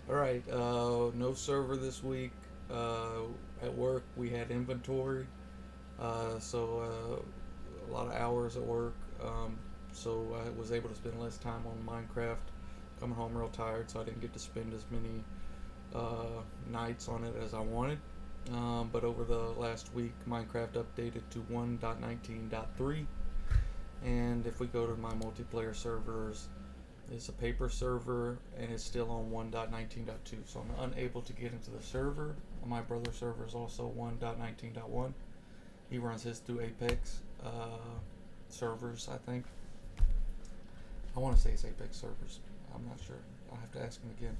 All right, no server this week. At work, we had inventory, so a lot of hours at work. So I was able to spend less time on Minecraft. Coming home real tired, so I didn't get to spend as many nights on it as I wanted. But over the last week, Minecraft updated to 1.19.3, and if we go to my multiplayer servers, it's a paper server and it's still on 1.19.2, so I'm unable to get into the server. My brother's server is also 1.19.1. He runs his through Apex servers, I think. I want to say it's Apex servers. I'm not sure. I'll have to ask him again.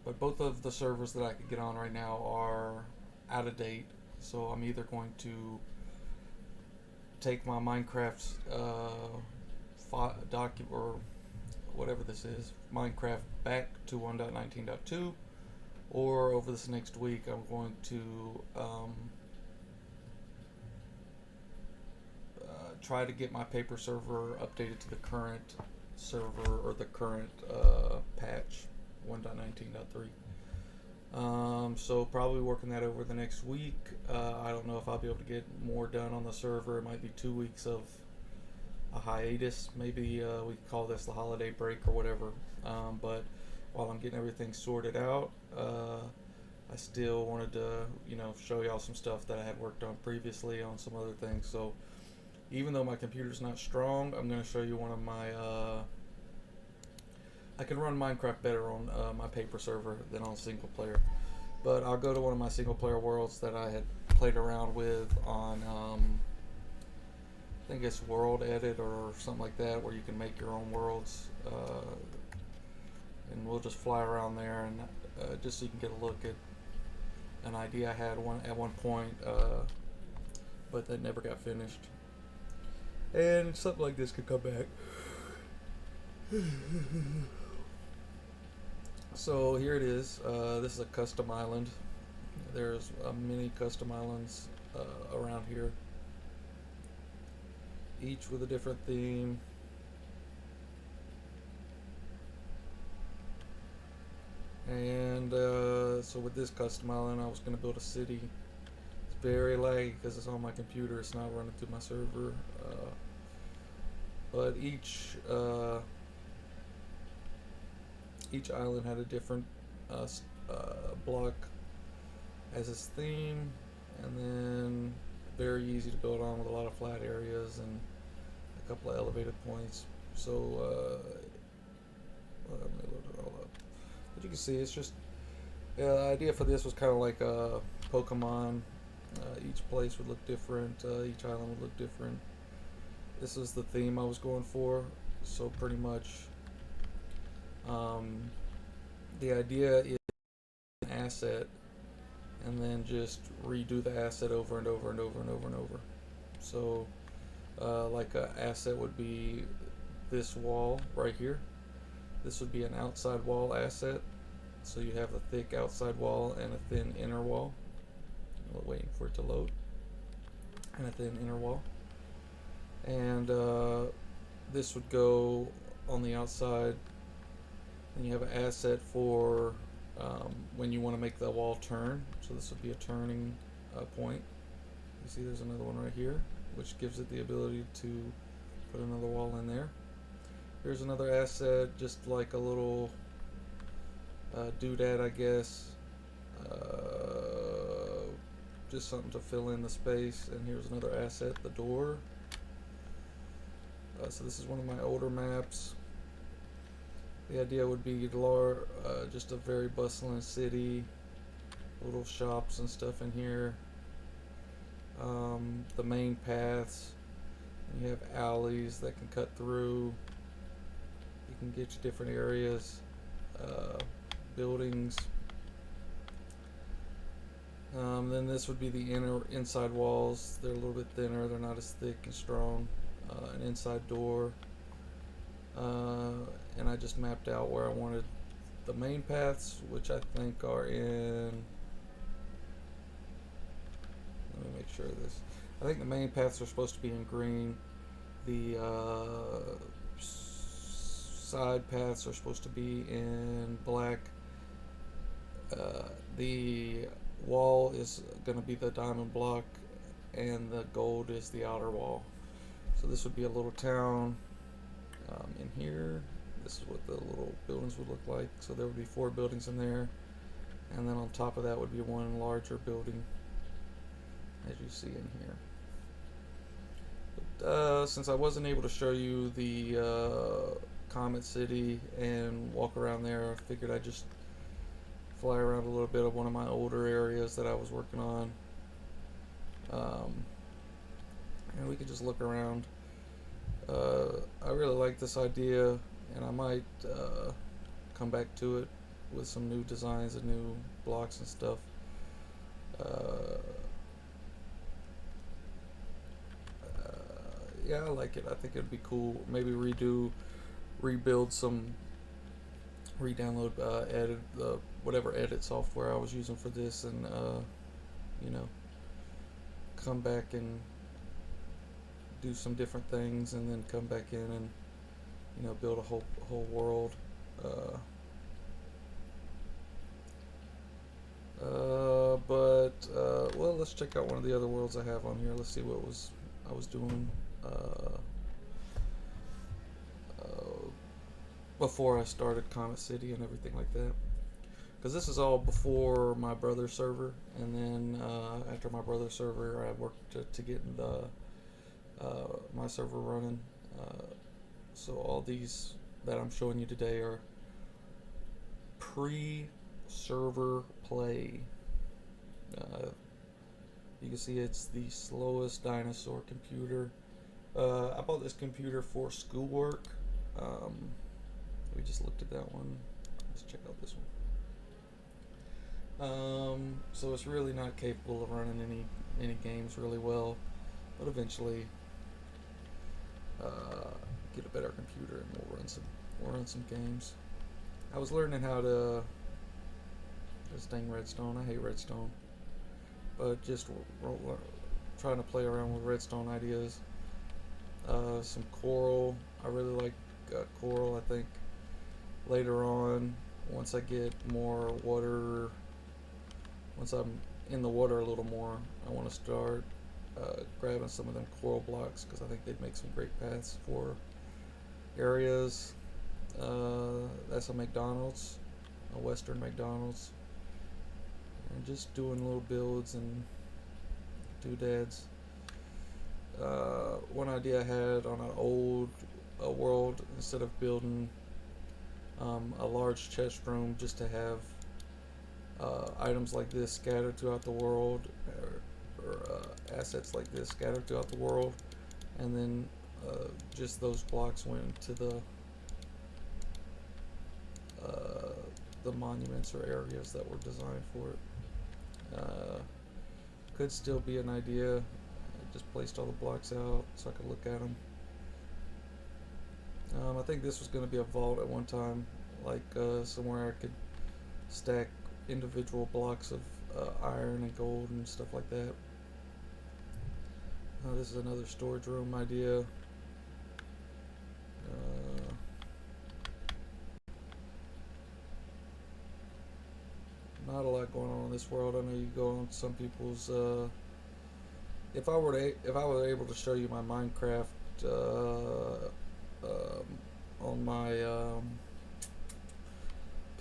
But both of the servers that I could get on right now are out of date, so I'm either going to take my Minecraft document or whatever this is, Minecraft back to 1.19.2, or over this next week, I'm going to try to get my paper server updated to the current server or the current patch 1.19.3. So probably working that over the next week. I don't know if I'll be able to get more done on the server. It might be 2 weeks of a hiatus. Maybe we call this the holiday break or whatever. But while I'm getting everything sorted out, I still wanted to, show y'all some stuff that I had worked on previously on some other things. So even though my computer's not strong, I'm going to show you one of my. I can run Minecraft better on my paper server than on single player. But I'll go to one of my single player worlds that I had played around with on I think it's World Edit or something like that, where you can make your own worlds, and we'll just fly around there and just so you can get a look at an idea I had at one point, but that never got finished. And something like this could come back. So here it is. This is a custom island. There's many custom islands around here, each with a different theme. And so with this custom island, I was going to build a city. It's very laggy because it's on my computer. It's not running through my server. But each island had a different block as its theme, and then very easy to build on with a lot of flat areas and a couple of elevated points. So let me load it all up. But you can see it's just the idea for this was kind of like a Pokemon. Each place would look different. Each island would look different. This is the theme I was going for. So pretty much, um, the idea is an asset, and then just redo the asset over and over and over and over and over. So, like a asset would be this wall right here. This would be an outside wall asset. So you have a thick outside wall and a thin inner wall. We're waiting for it to load. And a thin inner wall. And this would go on the outside. Then you have an asset for when you want to make the wall turn. So this would be a turning point. You see there's another one right here, which gives it the ability to put another wall in there. Here's another asset, just like a little doodad, I guess. Just something to fill in the space. And here's another asset, the door. So this is one of my older maps. The idea would be just a very bustling city, little shops and stuff in here. The main paths. You have alleys that can cut through. You can get to different areas, buildings. Then this would be the inside walls. They're a little bit thinner. They're not as thick and strong. An inside door. And I just mapped out where I wanted the main paths, which I think are in. Let me make sure of this. I think the main paths are supposed to be in green. The side paths are supposed to be in black, The wall is going to be the diamond block, and the gold is the outer wall. So this would be a little town in here. This is what the little buildings would look like. So there would be 4 buildings in there, and then on top of that would be one larger building, as you see in here. But, since I wasn't able to show you the Comet City and walk around there, I figured I'd just fly around a little bit of one of my older areas that I was working on. And we could just look around. I really like this idea, and I might come back to it with some new designs and new blocks and stuff. Yeah, I like it. I think it'd be cool. Maybe rebuild some, re-download, edit the whatever edit software I was using for this, and you know, come back and do some different things, and then come back in and build a whole world. Well, let's check out one of the other worlds I have on here. Let's see what I was doing before I started Comet City and everything like that. Because this is all before my brother's server, and then after my brother's server, I worked to get the my server running. So all these that I'm showing you today are pre-server play. You can see it's the slowest dinosaur computer. I bought this computer for schoolwork. We just looked at that one. Let's check out this one. So it's really not capable of running any games really well, but eventually get a better computer and we'll run some games. I was learning how to this dang redstone. I hate redstone, but just trying to play around with redstone ideas. Some coral. I really like coral. I think later on, once I get more water, once I'm in the water a little more, I want to start grabbing some of them coral blocks, because I think they'd make some great paths for areas. That's a McDonald's, a Western McDonald's, and just doing little builds and doodads. One idea I had on an old world, instead of building a large chest room just to have items like this scattered throughout the world, or assets like this scattered throughout the world, and then just those blocks went to the monuments or areas that were designed for it. Could still be an idea. I just placed all the blocks out so I could look at them. I think this was going to be a vault at one time, like somewhere I could stack individual blocks of iron and gold and stuff like that. This is another storage room idea. Not a lot going on in this world. I know you go on some people's. If I were able to show you my Minecraft on my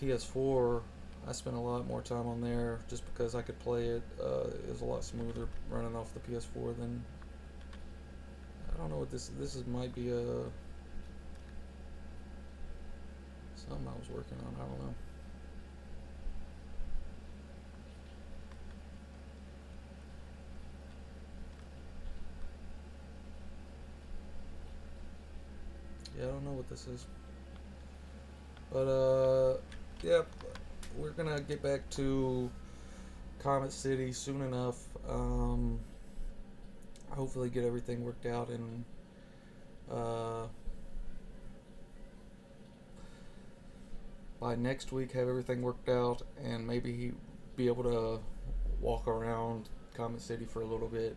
PS4, I spent a lot more time on there just because I could play it. It was a lot smoother running off the PS4 than. I don't know what this is. Might be something I was working on. I don't know. Yeah, I don't know what this is. But yeah, we're gonna get back to Comet City soon enough. Hopefully get everything worked out, and by next week have everything worked out, and maybe be able to walk around Comet City for a little bit,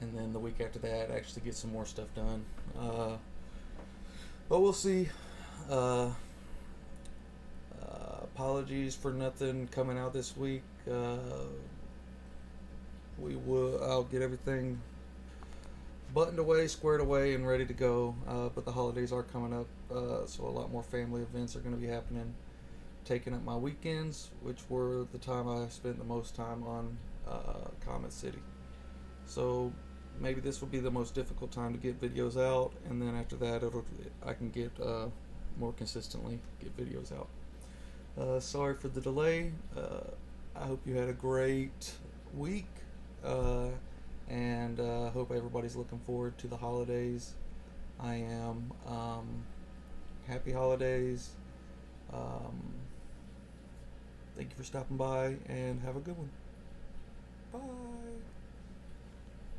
and then the week after that actually get some more stuff done. But we'll see. apologies for nothing coming out this week. I'll get everything buttoned away, squared away, and ready to go. But the holidays are coming up, so a lot more family events are going to be happening, taking up my weekends, which were the time I spent the most time on Comet City. So maybe this will be the most difficult time to get videos out, and then after that, I can get more consistently get videos out. Sorry for the delay. I hope you had a great week, and hope everybody's looking forward to the holidays. I am. Happy holidays. Thank you for stopping by, and have a good one. Bye.